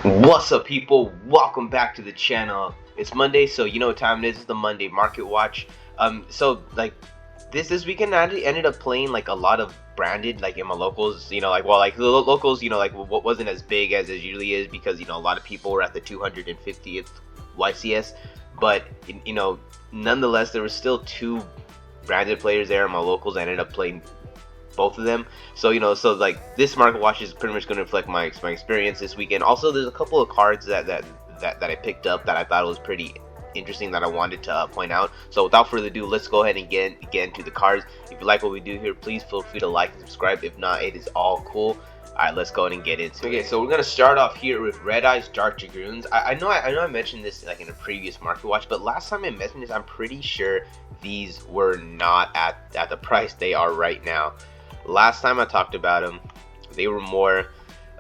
What's up, people? Welcome back to the channel. It's Monday, so you know what time it is. It's the Monday Market Watch. So like this weekend, I actually ended up playing like a lot of branded, like in my locals. Like the locals, like what wasn't as big as it usually is because a lot of people were at the 250th YCS, but nonetheless, there was still two branded players there in my locals. I ended up playing both of them. So like this market watch is pretty much going to reflect my experience this weekend. Also, there's a couple of cards that I picked up that I thought was pretty interesting that I wanted to point out. So without further ado, let's go ahead and get into the cards. If you like what we do here, please feel free to like and subscribe. If not, it is all cool. Alright, let's go ahead and get into it. Okay, so we're gonna start off here with Red Eyes Dark Dragoons. I know I mentioned this like in a previous market watch, but last time I mentioned this, I'm pretty sure these were not at the price they are right now. Last time I talked about them, they were more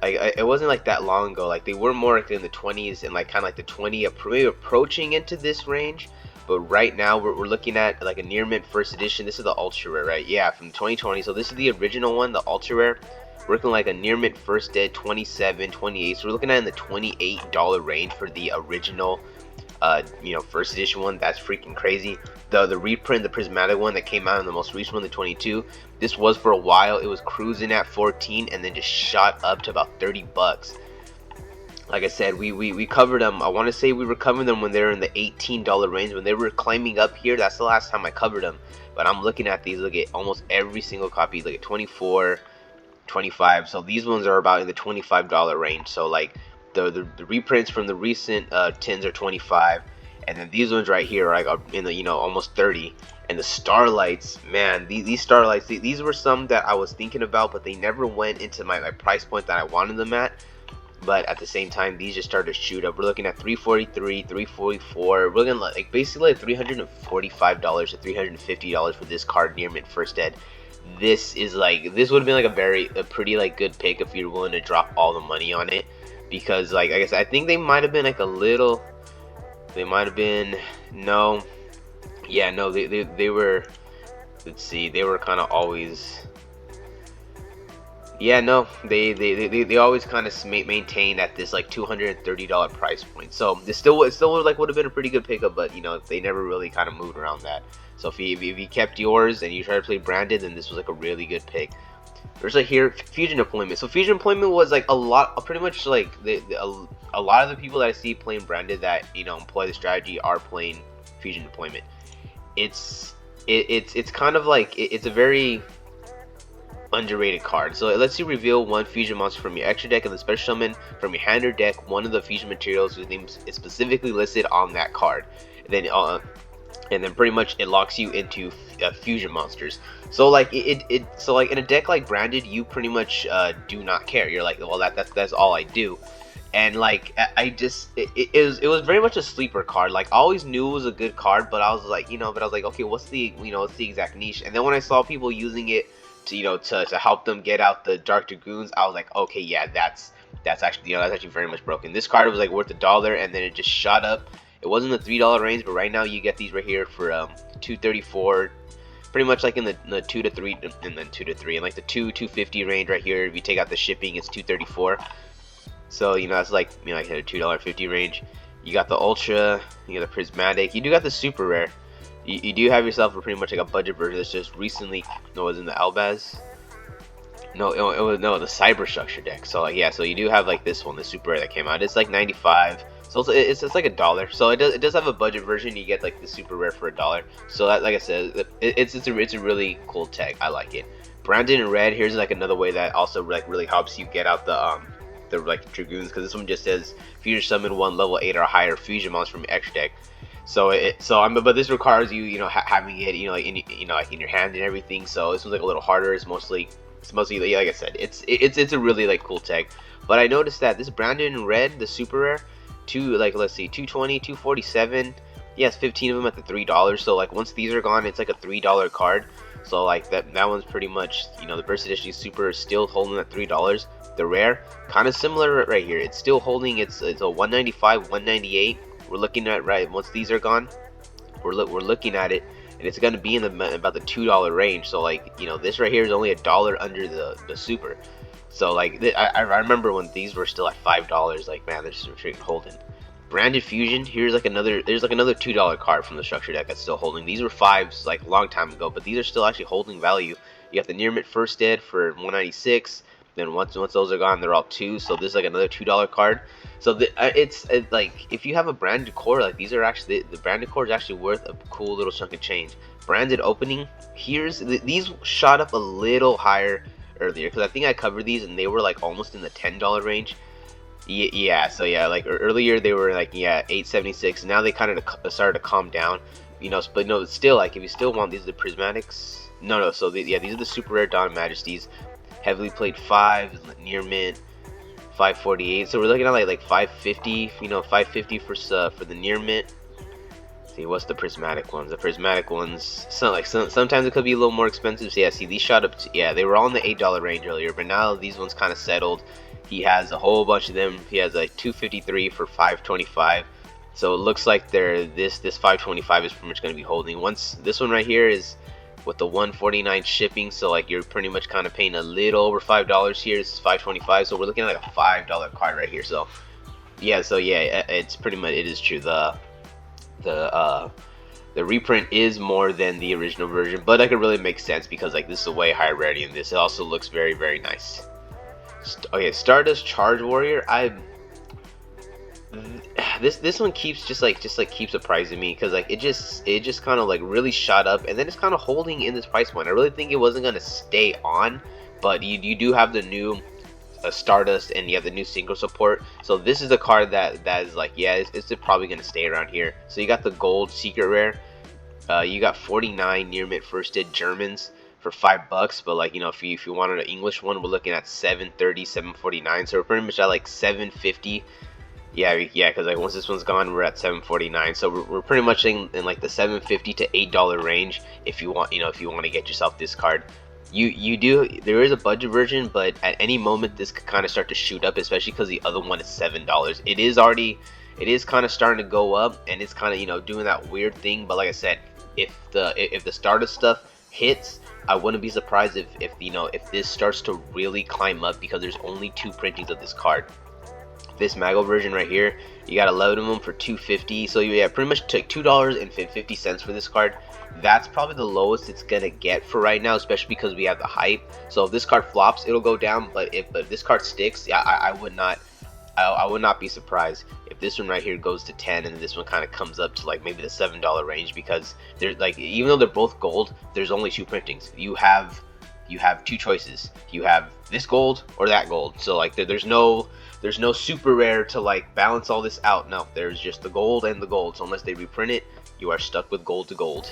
like, it wasn't like that long ago, like they were more like in the 20s and like kind of like the 20 approaching into this range. But right now we're looking at like a near mint first edition. This is the ultra rare, right? Yeah, from 2020. So this is the original one, the ultra rare. We're looking like a near mint first dead 27, 28. So we're looking at in the $28 range for the original first edition one. That's freaking crazy. The reprint, the prismatic one that came out in the most recent one, the 22, this was for a while, it was cruising at 14 and then just shot up to about 30 bucks. Like I said, we covered them. I want to say we were covering them when they were in the $18 range. When they were climbing up here, that's the last time I covered them. But I'm looking at these, look at almost every single copy, look at 24, 25. So these ones are about in the $25 range. So like the reprints from the recent 10s are 25, and then these ones right here are like in the almost 30. And the starlights, man, these starlights, these were some that I was thinking about, but they never went into my price point that I wanted them at. But at the same time, these just started to shoot up. We're looking at 343, 344. We're looking like basically like $345 to $350 for this card near mint first ed. This is like, this would have been like a pretty like good pick if you're willing to drop all the money on it, because like I guess I think they might have been like a little, they might have been, no, yeah, no, they were, let's see, they were kind of always, yeah, no, they always kind of maintain at this like $230 price point. So this still like would have been a pretty good pickup, but they never really kind of moved around that. So if you kept yours and you try to play branded, then this was like a really good pick. There's like here fusion deployment. So fusion deployment was like a lot, pretty much like a lot of the people that I see playing branded that employ the strategy are playing fusion deployment. It's kind of like it's a very underrated card. So it lets you reveal one fusion monster from your extra deck and the special summon from your hand or deck one of the fusion materials whose name is specifically listed on that card. And then pretty much it locks you into fusion monsters. So like so like in a deck like branded, you pretty much do not care. You're like, well, that's all I do. And like it was very much a sleeper card. Like I always knew it was a good card, but I was like, okay, what's the what's the exact niche? And then when I saw people using it to to help them get out the Dark Dragoons, I was like, okay, yeah, that's actually that's actually very much broken. This card was like worth $1, and then it just shot up. It wasn't the $3 range, but right now you get these right here for $234, pretty much like in the 2 to 3, and then 2 to 3, and like the $250 range right here. If you take out the shipping, it's $234. So that's like like a $2.50 range. You got the ultra, you got the prismatic, you do got the super rare. You do have yourself a pretty much like a budget version that's just recently, no, it was in the Albaz. No, it was the Cyber Structure deck. So like, yeah, so you do have like this one, the super rare that came out. It's like 95. So it's like $1. So it does have a budget version. You get like the super rare for $1. So that, like I said, it's a really cool tech. I like it. Branded in red. Here's like another way that also like really helps you get out the like dragoons, because this one just says fusion summon one level 8 or higher fusion monster from your extra deck. So but this requires you having it like in your hand and everything. So this one's like a little harder. It's mostly like I said, it's a really like cool tech. But I noticed that this branded in red, the super rare, let's see, 220, 247. Yes, 15 of them at the $3. So like once these are gone, it's like a $3 card. So like that one's pretty much the first edition super is still holding at $3. The rare, kind of similar right here. It's still holding. It's a 195, 198. We're looking at once these are gone, we're looking at it, and it's going to be in about the $2 range. So like this right here is only $1 under the super. So like I remember when these were still at $5. Like, man, they're just straight holding. Branded Fusion. Here's like another. There's like another $2 card from the structure deck that's still holding. These were fives like a long time ago, but these are still actually holding value. You got the Near Mint First Ed for 196. Then once those are gone, they're all two. So this is like another $2 card. So it's like if you have a branded core, like these are actually the branded core is actually worth a cool little chunk of change. Branded opening. These shot up a little higher earlier because I think I covered these and they were like almost in the $10 range. Yeah, so yeah, like earlier they were like, yeah, 876. Now they kind of started to calm down, you know. But no, still, like if you still want these, are the prismatics. No. So yeah, these are the super rare Dawn Majesties, heavily played 5, near mint 548. So we're looking at like 550, you know, 550 for the near mint. See, what's the prismatic ones? The prismatic ones, sometimes it could be a little more expensive. So yeah, see, these shot up. Yeah, they were all in the $8 range earlier, but now these ones kind of settled. He has a whole bunch of them. He has like 253 for 525. So it looks like this 525 is pretty much going to be holding. Once this one right here is with the 149 shipping, so like you're pretty much kind of paying a little over $5 here. This is 525, so we're looking at like a $5 card right here. So yeah, it's pretty much, it is true. The reprint is more than the original version, but that could really make sense because like this is a way higher rarity, and this also looks very, very nice. Okay, Stardust Charge Warrior. This one keeps just keeps surprising me because like it just kind of like really shot up, and then it's kind of holding in this price point. I really think it wasn't gonna stay on, but you do have the new Stardust, and you have the new single support. So this is a card that is like, yeah, it's probably gonna stay around here. So you got the gold secret rare. You got 49 near mint first ed Germans for $5, but like, you know, if you wanted an English one, we're looking at 730, 749. So we're pretty much at like 750. Yeah, because like once this one's gone, we're at 749. So we're pretty much in like the 750 to $8 range if you want, you know, if you want to get yourself this card. There is a budget version, but at any moment this could kind of start to shoot up, especially because the other one is $7. It is kind of starting to go up, and it's kind of, you know, doing that weird thing. But like I said, if the Stardust stuff hits, I wouldn't be surprised if this starts to really climb up, because there's only 2 printings of this card. This Mago version right here, you got 11 of them for $250. So yeah, pretty much took $2.50 for this card. That's probably the lowest it's gonna get for right now, especially because we have the hype. So if this card flops, it'll go down. But if this card sticks, yeah, I would not be surprised if this one right here goes to 10, and this one kind of comes up to like maybe the $7 range, because they're like, even though they're both gold, there's only 2 printings. You have 2 choices. You have this gold or that gold. So like there's no super rare to like balance all this out. No, there's just the gold and the gold. So unless they reprint it, you are stuck with gold to gold.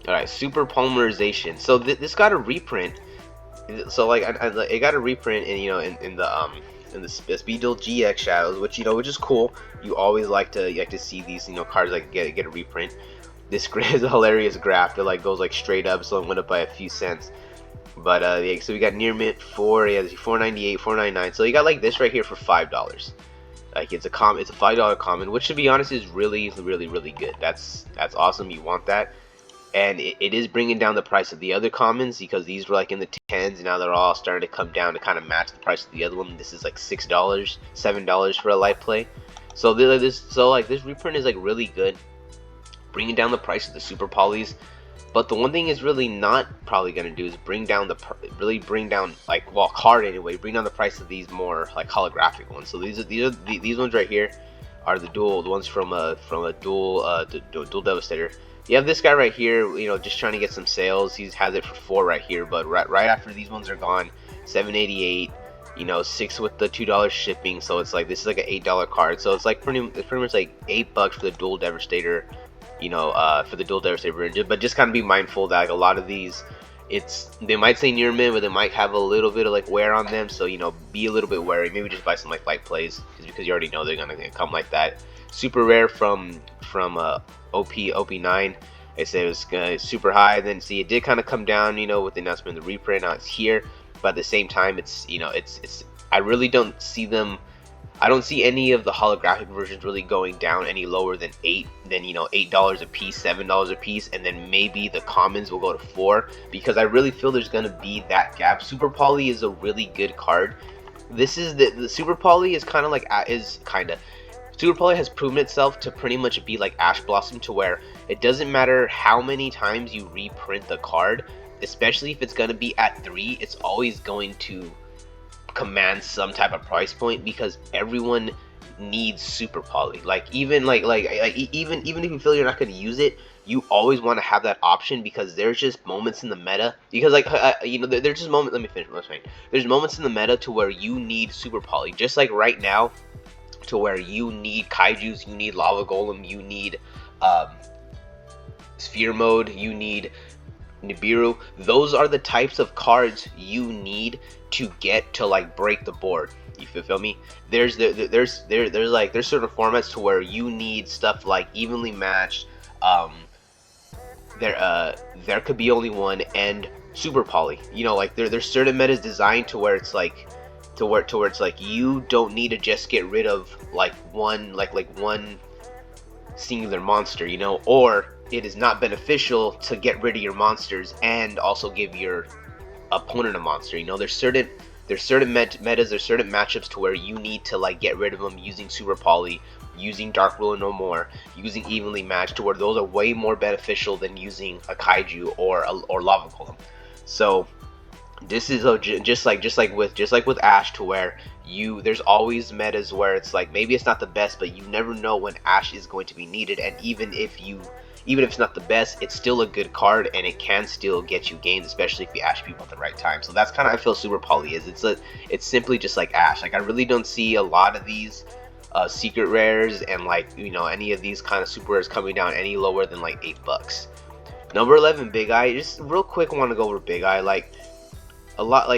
Alright, super polymerization. So this got a reprint. So like it got a reprint in, you know, in the Speed Duel GX Shadows, which, you know, which is cool. You always like to see these, you know, cards like get a reprint. This is a hilarious graph. It like goes like straight up, so it went up by a few cents. But yeah, so we got near mint 498, 499. So you got like this right here for $5. Like it's a $5 common, which to be honest is really good. That's awesome. You want that. And it is bringing down the price of the other commons, because these were like in the 10s, and now they're all starting to come down to kind of match the price of the other one. This is like $6, $7 for a live play. So this reprint is like really good, bringing down the price of the super polys. But the one thing is really not probably going to do is bring down like, well, card anyway, bring down the price of these more like holographic ones. So these ones right here are the ones from a dual Devastator. You have this guy right here, you know, just trying to get some sales. He has it for 4 right here, but right after these ones are gone, 788, you know, 6 with the $2 shipping. So it's like, this is like an $8 card. So it's like pretty much like $8 for the dual Devastator, you know, for the dual Devastator version. But just kind of be mindful that like a lot of these, they might say near mint, but they might have a little bit of like wear on them. So, you know, be a little bit wary. Maybe just buy some like light plays, because you already know they're gonna come like that. Super rare from OP9. I said it was super high. Then see, it did kind of come down, you know, with the announcement of the reprint. Now it's here, but at the same time, it's, you know, it's I really don't see them I don't see any of the holographic versions really going down any lower than $8 a piece, $7 a piece, and then maybe the commons will go to 4, because I really feel there's gonna be that gap. Super Poly is a really good card. This is the Super Poly is kind of like Super Poly has proven itself to pretty much be like Ash Blossom, to where it doesn't matter how many times you reprint the card, especially if it's gonna be at 3, it's always going to command some type of price point, because everyone needs Super Poly. Like even even if you feel you're not going to use it, you always want to have that option, because there's just moments in the meta, because there's just moments, let me finish. There's moments in the meta to where you need Super Poly, just like right now, to where you need Kaijus, you need Lava Golem, you need Sphere Mode, you need Nibiru. Those are the types of cards you need to get to like break the board. You feel me? There's certain formats to where you need stuff like evenly matched, there could be only one, and Super Poly. Like there's certain metas designed to where it's like it's like you don't need to just get rid of like one singular monster, or it is not beneficial to get rid of your monsters and also give your opponent a monster. There's certain metas, there's certain matchups to where you need to like get rid of them using Super Poly, using Dark Ruler No More, using Evenly Matched, to where those are way more beneficial than using a Kaiju or Lava Golem. So this is just like with Ash, to where there's always metas where it's like maybe it's not the best, but you never know when Ash is going to be needed, and even if it's not the best, it's still a good card, and it can still get you gains, especially if you Ash people at the right time. So that's kind of I feel Super Poly is. It's simply just like Ash. Like I really don't see a lot of these secret rares and any of these kind of super rares coming down any lower than like $8. Number 11, Big Eye. Just real quick, I want to go over Big Eye. Like a lot,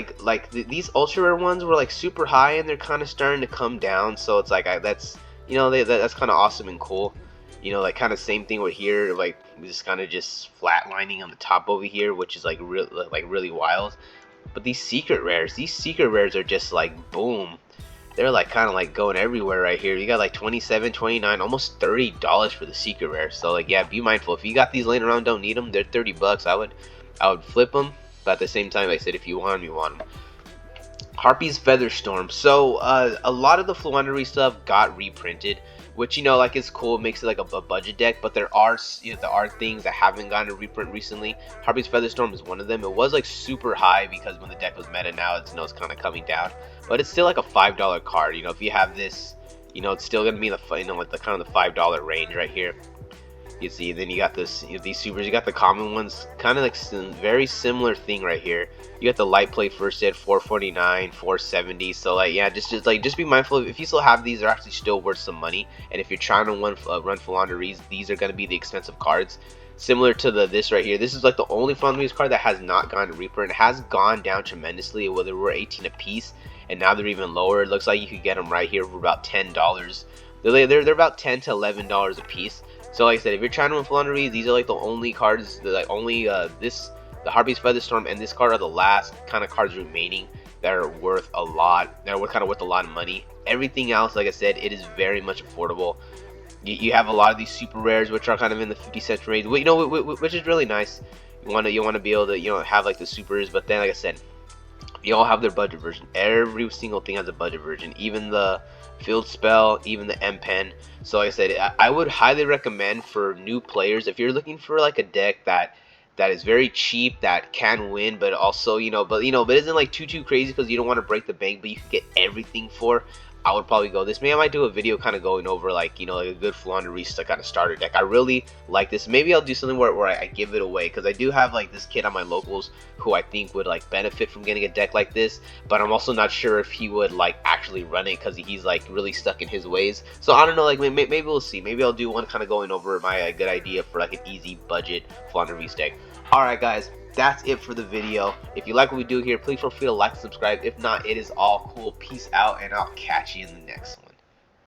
these ultra rare ones were like super high, and they're kind of starting to come down. So it's like that's kind of awesome and cool. Like kind of same thing with here, like just kind of just flatlining on the top over here, which is like really wild. But these secret rares are just like boom. They're like kind of like going everywhere right here. You got like 27, 29, almost $30 for the secret rare. So like yeah, be mindful. If you got these laying around, don't need them. They're $30. I would flip them. But at the same time, like I said, if you want them, you want them. Harpy's Featherstorm. So a lot of the Fluendery stuff got reprinted, which like is cool. It makes it like a budget deck. But there are things that haven't gotten a reprint recently. Harpy's Featherstorm is one of them. It was like super high because when the deck was meta. Now it's it's kind of coming down, but it's still like a $5 card. If you have this, it's still gonna be in the like the kind of the $5 range right here. You see, then you got this, these supers. You got the common ones, kind of like very similar thing right here. You got the light play first ed, 449, 470. So like yeah, just be mindful. If you still have these, they're actually still worth some money. And if you're trying to run Fluenderies, these are going to be the expensive cards. Similar to this right here. This is like the only Fluenderies card that has not gone to reprint. It has gone down tremendously. Well, they were 18 a piece, and now they're even lower. It looks like you could get them right here for about $10. They're about $10 to $11 a piece. So like I said, if you're trying to win Fluendery, these are like the only cards that the Harpy's Featherstorm and this card are the last kind of cards remaining that are worth a lot. That are kind of worth a lot of money. Everything else, like I said, it is very much affordable. You have a lot of these super rares, which are kind of in the 50-cent range, which is really nice. You want to be able to have like the supers, but then like I said, you all have their budget version. Every single thing has a budget version, even the field spell, even the M pen. So like I said, I would highly recommend for new players, if you're looking for like a deck that is very cheap, that can win, but also but isn't like too crazy, because you don't want to break the bank, but you can get everything for. I would probably go this. Maybe I might do a video kind of going over like like a good Fluendery kind of starter deck. I really like this. Maybe I'll do something where I give it away, because I do have like this kid on my locals who I think would like benefit from getting a deck like this, but I'm also not sure if he would like actually run it, because he's like really stuck in his ways. So I don't know, like maybe we'll see. Maybe I'll do one kind of going over my good idea for like an easy budget Fluendery deck. Alright guys, that's it for the video. If you like what we do here, please feel free to like and subscribe. If not, it is all cool. Peace out, and I'll catch you in the next one.